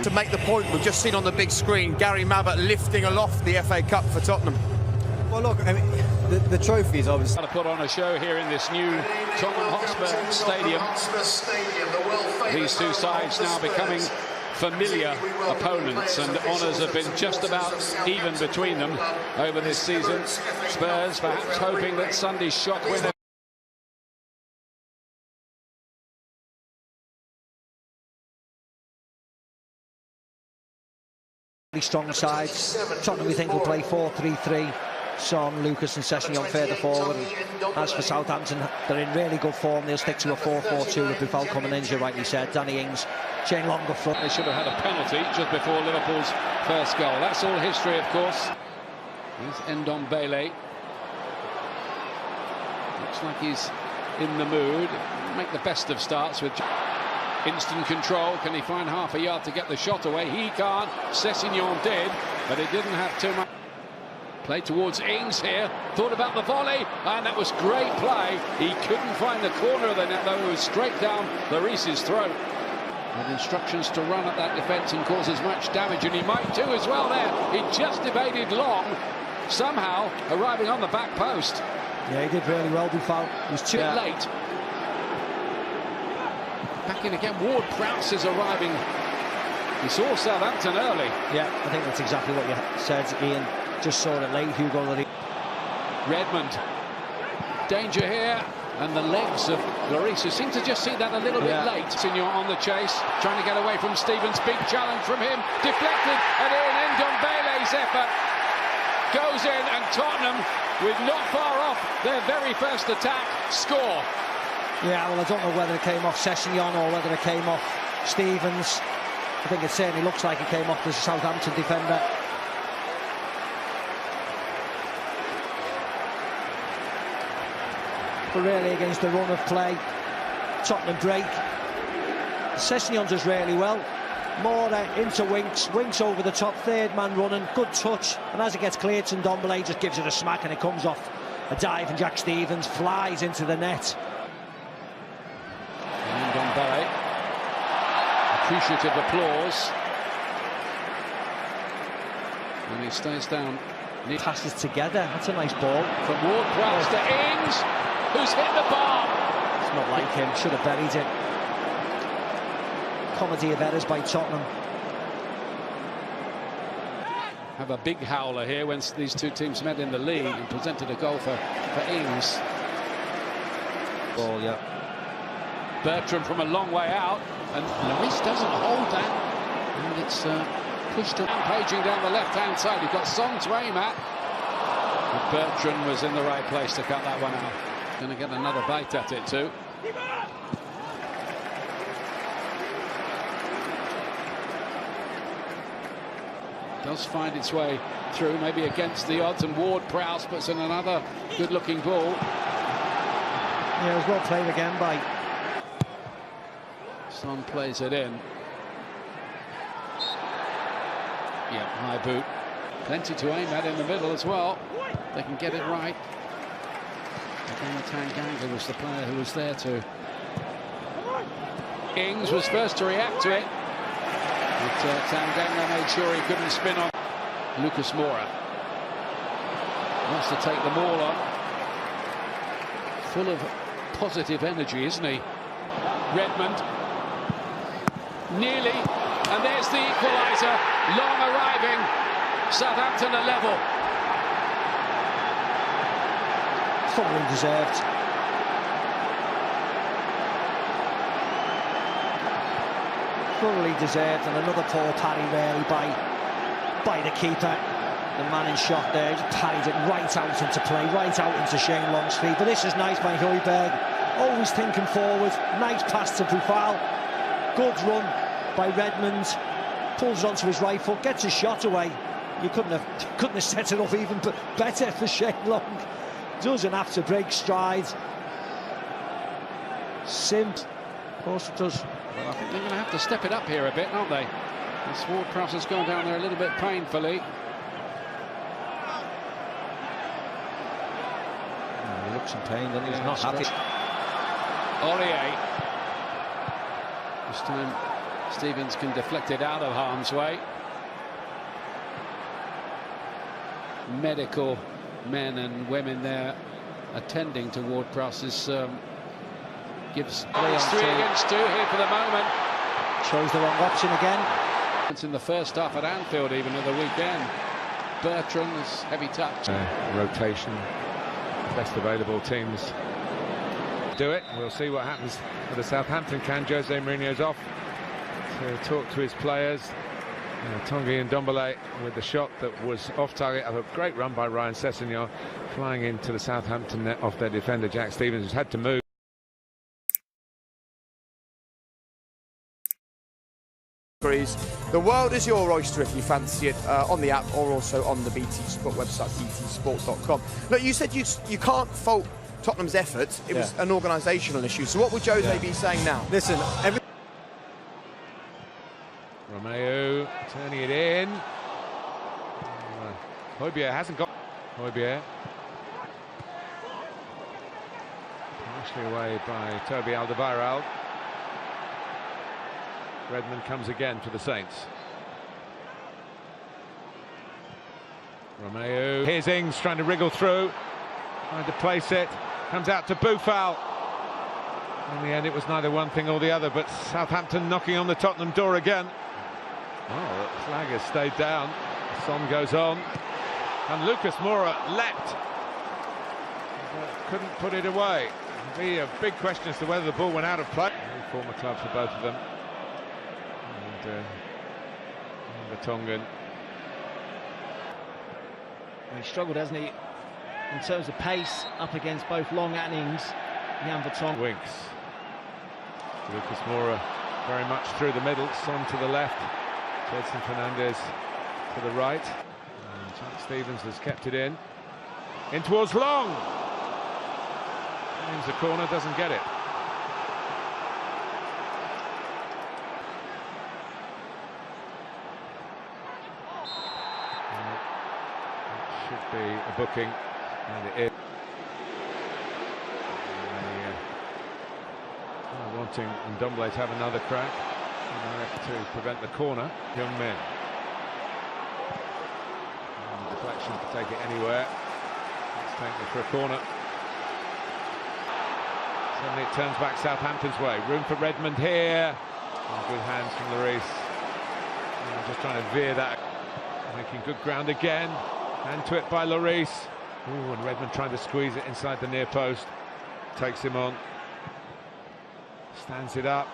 To make the point we've just seen on the big screen, Gary Mabbott lifting aloft the FA Cup for Tottenham. Well, look, I mean, the trophy is obviously... To put on a show here in this new Tottenham Hotspur Stadium. These two sides now becoming familiar opponents, and honours have been just about even between them over this season. Spurs perhaps hoping that Sunday's shock winner strong sides. Tottenham, we think, will play 4-3-3. Son, Lucas and Sessegnon further forward. And as for Southampton, they're in really good form. They'll stick to a 4-4-2 with Buffon coming in, as you rightly said. Danny Ings, Shane Long up front. They should have had a penalty just before Liverpool's first goal. That's all history, of course. Here's Ndombele. Looks like he's in the mood. Make the best of starts with instant control. Can he find half a yard to get the shot away? He can't. Sessegnon did, but he didn't have too much. Play towards Ings here. Thought about the volley, and that was great play. He couldn't find the corner of the net, though. It was straight down Lloris's throat. With instructions to run at that defence and cause as much damage, and he might do as well there. He just evaded Long, somehow arriving on the back post. Yeah, he did really well, Buffon. He was too late. Back in again. Ward-Prowse is arriving. He saw Southampton early. Yeah, I think that's exactly what you said, Ian. Just saw it late. Hugo Redmond. Danger here. And the legs of Lloris, who seemed to just see that a little bit late. Senior on the chase, trying to get away from Stevens. Big challenge from him. Deflected. And in Ndombele's effort goes in. And Tottenham, with not far off their very first attack, score. Yeah, well, I don't know whether it came off Sessegnon or whether it came off Stevens. I think it certainly looks like it came off the Southampton defender. But really, against the run of play, Tottenham break. Sessegnon does really well. Moura into Winks over the top, third man running, good touch. And as it gets cleared to Ndombele, just gives it a smack and it comes off a dive, and Jack Stevens flies into the net. Ndombele, appreciative applause, and he stays down. Passes together. That's a nice ball from Ward-Prowse to Ings, who's hit the bar. It's not like him. Should have buried it. Comedy of errors by Tottenham. Have a big howler here when these two teams met in the league and presented a goal for Ings. Ball, yeah. Bertrand from a long way out, and Lloris doesn't hold that, and it's pushed paging down the left-hand side. You've got Son to aim at, but Bertrand was in the right place to cut that one out. Going to get another bite at it too. Does find its way through, maybe against the odds, and Ward-Prowse puts in another good-looking ball. Yeah, it was well played again by Son. Plays it in. Yeah, high boot. Plenty to aim at in the middle as well. They can get it right. Again, Tanganga was the player who was there to. Ings was first to react to it, but Tanganga made sure he couldn't spin on. Lucas Moura wants to take the ball on. Full of positive energy, isn't he? Redmond. Nearly, and there's the equaliser. Long arriving. Southampton are level. Thoroughly deserved. Thoroughly deserved, and another poor parry really by the keeper. The man in shot there, he parried it right out into play, right out into Shane Long's feet. But this is nice by Højbjerg, always thinking forward. Nice pass to Buffon. Good run by Redmond. Pulls it onto his right foot, gets his shot away. You couldn't have set it up even better for Shane Long. Doesn't have to break stride. Simp. Of course it does. Well, I think they're going to have to step it up here a bit, aren't they? This Ward-Prowse has gone down there a little bit painfully. He looks in pain, and he's not happy. Aurier. This time Stevens can deflect it out of harm's way. Medical men and women there attending to Ward-Prowse's gives 3 against 2 here for the moment. Chose the wrong option again. It's in the first half at Anfield, even at the weekend. Bertrand's heavy touch. Rotation, best available teams do it. We'll see what happens with the Southampton can. Jose Mourinho's off to talk to his players. Tanguy and Ndombele with the shot that was off target. A great run by Ryan Sessegnon, flying into the Southampton net off their defender Jack Stevens, who's had to move. The world is your oyster if you fancy it, on the app or also on the BT Sport website, btsport.com. Look, you said you can't fault Tottenham's efforts. It was an organisational issue. So what would Jose be saying now? Listen, Romeo turning it in. Højbjerg hasn't got Højbjerg. Partially away by Toby Alderweireld. Redmond comes again for the Saints. Romeo. Here's Ings trying to wriggle through, trying to place it. Comes out to Boufal. In the end, it was neither one thing or the other, but Southampton knocking on the Tottenham door again. Oh, the flag has stayed down. Son goes on. And Lucas Moura leapt, but couldn't put it away. It'll be a big question as to whether the ball went out of play. Former club for both of them. And the Tongan. He struggled, hasn't he, in terms of pace, up against both Long and Ings. Jan Vertonghen. Winks. Lucas Moura very much through the middle. Son to the left. Edson Fernandez to the right. And Jack Stevens has kept it in towards Long. Aims the corner, doesn't get it. Should be a booking, and it is. Wanting Ndombele to have another crack to prevent the corner. Young men. And deflection to take it anywhere. Let's take it for a corner. Suddenly it turns back Southampton's way. Room for Redmond here. And good hands from Lloris. Just trying to veer that. Making good ground again. Hand to it by Lloris. Ooh, and Redmond trying to squeeze it inside the near post. Takes him on. Stands it up.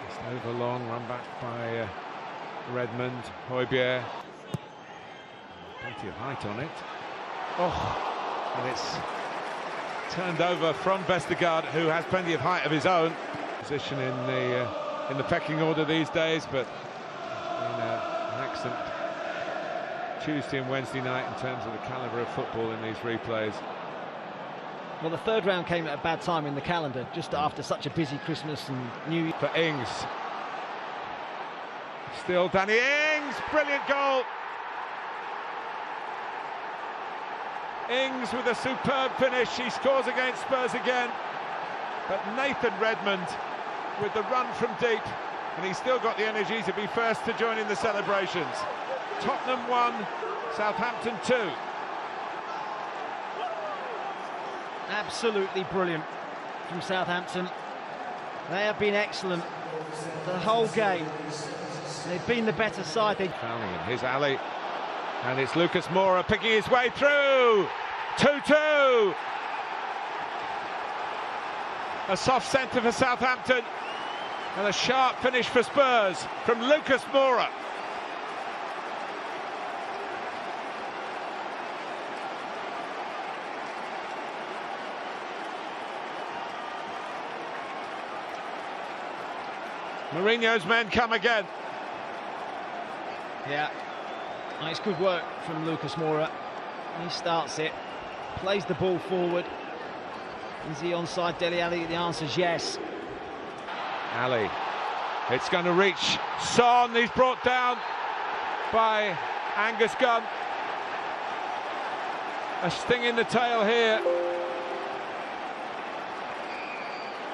Just over Long, run back by Redmond. Højbjerg. Plenty of height on it. Oh, and it's turned over from Vestergaard, who has plenty of height of his own. Position in the pecking order these days, but it's been an excellent Tuesday and Wednesday night in terms of the calibre of football in these replays. Well, the third round came at a bad time in the calendar, just after such a busy Christmas and New Year. For Ings. Still Danny Ings, brilliant goal. Ings with a superb finish, he scores against Spurs again. But Nathan Redmond with the run from deep, and he's still got the energy to be first to join in the celebrations. Tottenham 1, Southampton 2. Absolutely brilliant from Southampton. They have been excellent the whole game. They've been the better side. Here's Ali, and it's Lucas Moura picking his way through. 2-2. A soft centre for Southampton, and a sharp finish for Spurs from Lucas Moura. Mourinho's men come again. Yeah, nice good work from Lucas Moura. He starts it, plays the ball forward. Is he onside Dele Alli? The answer is yes. Ali, it's going to reach Son. He's brought down by Angus Gunn. A sting in the tail here.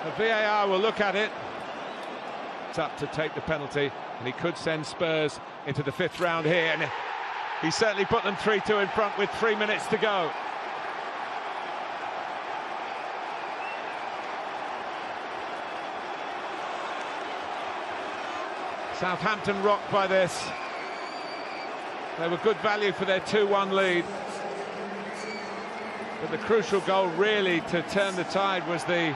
The VAR will look at it. up to take the penalty, and he could send Spurs into the 5th round here, and he certainly put them 3-2 in front with 3 minutes to go. Southampton rocked by this. They were good value for their 2-1 lead. But the crucial goal really to turn the tide was the